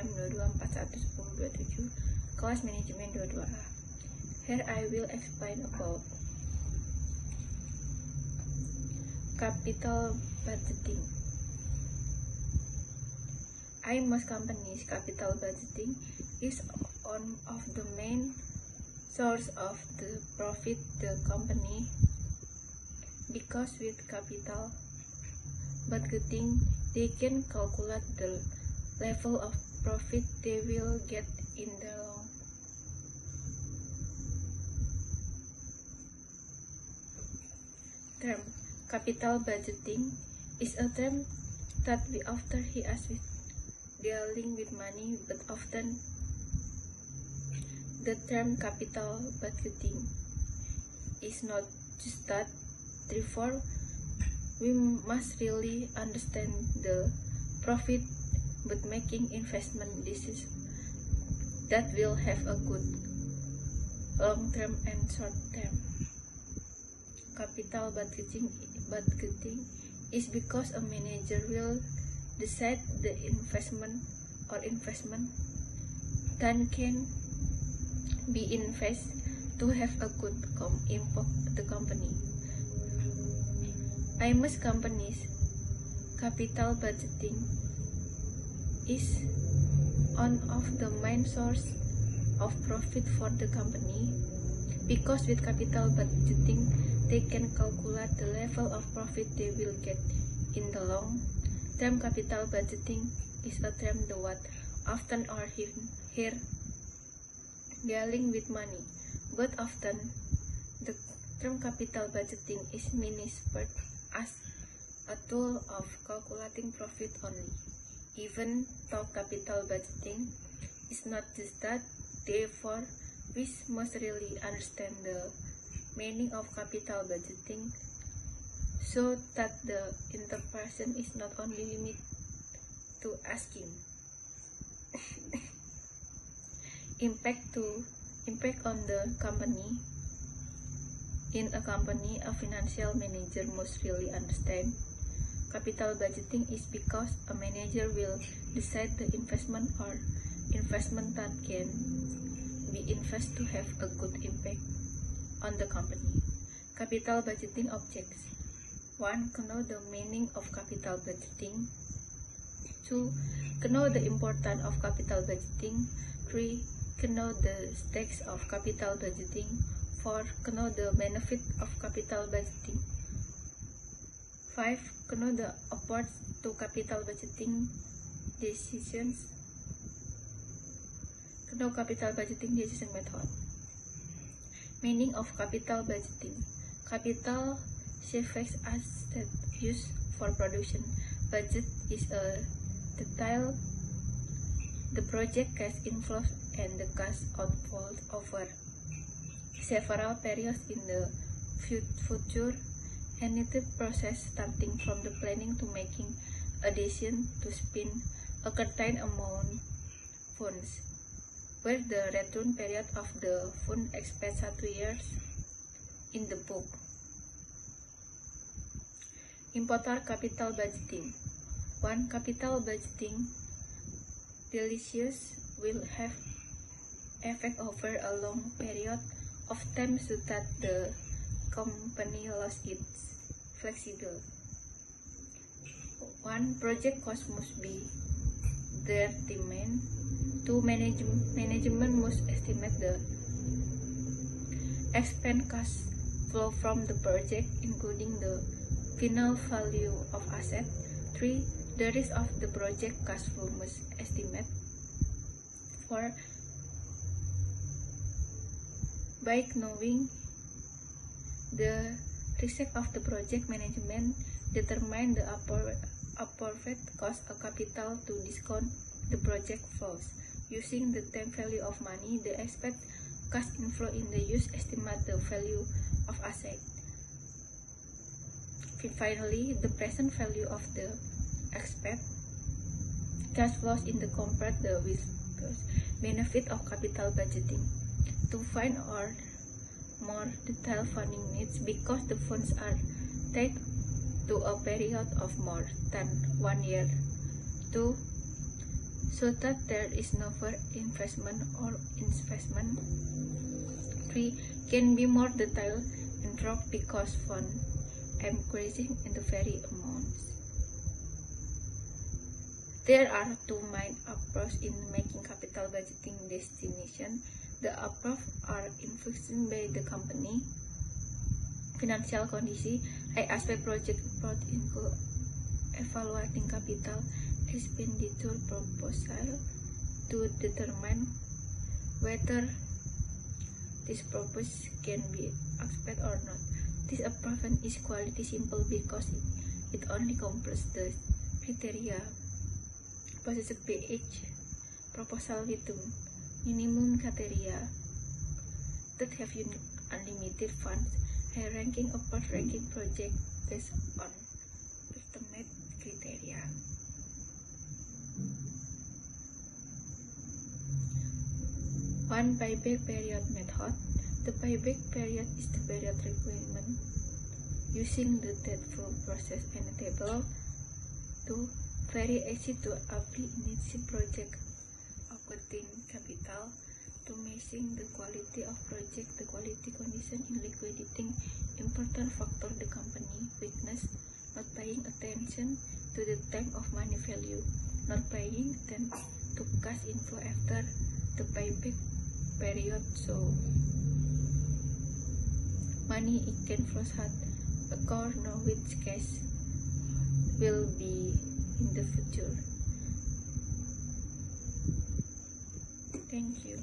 SBM 22411027 kelas manajemen 22A. Here I will explain about capital budgeting. In most companies, capital budgeting is one of the main source of the profit the company, because with capital budgeting they can calculate the level of profit they will get in the long term. Capital budgeting is a term that we often hear as with dealing with money, but often the term capital budgeting is not just that. Therefore, we must really understand the profit but making investment decisions that will have a good long-term and short-term. Capital budgeting is because a manager will decide the investment that can be invested to have a good impact the company. In most companies, capital budgeting is one of the main source of profit for the company, because with capital budgeting they can calculate the level of profit they will get in the long term. Capital budgeting is a term that often are here dealing with money, but often the term capital budgeting is misused as a tool of calculating profit only. Even though capital budgeting is not just that, therefore we must really understand the meaning of capital budgeting so that the interpretation is not only limited to asking impact on the company. In a company, a financial manager must really understand capital budgeting is because a manager will decide the investment that can be invested to have a good impact on the company. Capital budgeting objects: 1. Know the meaning of capital budgeting. 2. Know the importance of capital budgeting. 3. Know the stakes of capital budgeting. 4. Know the benefit of capital budgeting. 5. Know the approach to capital budgeting decisions. Know capital budgeting decision method. Meaning of capital budgeting: capital savings asset used for production. Budget is a detail the project cash inflows and the cash outflows over several periods in the future, and it is process starting from the planning to making a decision to spend a certain amount funds, where the return period of the fund expects 2 years in the book. Important capital budgeting: 1. Capital budgeting decisions will have effect over a long period of time so that the company loss its flexible. 1. Project cost must be determined. 2. Management must estimate the expense cash flow from the project, including the final value of asset. 3. The risk of the project cash flow must estimate. 4. By knowing the risk of the project, management determine the appropriate cost of capital to discount the project flows. Using the time value of money, the expect cash inflow in the use estimate the value of asset. Finally, the present value of the expect cash flows in the compare the with benefit of capital budgeting. To find out more detailed funding needs, because the funds are tied to a period of more than 1 year. To so that there is no further investment or investment. 3. Can be more detailed and drop because fund increasing in the very amounts. There are two main approaches in making capital budgeting destination. The approach are influenced by the company financial condition. High aspect project approach include evaluating capital expenditure proposal to determine whether this proposal can be accepted or not. This approach is quality simple because it only completes the criteria. Possess PH proposal with minimum criteria that have unlimited funds. High ranking approach ranking project based on ultimate criteria. One payback period method. The payback period is the period requirement using the debt flow process and a table to very easy to apply initial project accounting capital to measuring the quality of project, the quality condition in liquidating important factor the company weakness, not paying attention to the time of money value, not paying attention to cash inflow after the payback period, so money it can flow had a core know which cash will be in the future. Thank you.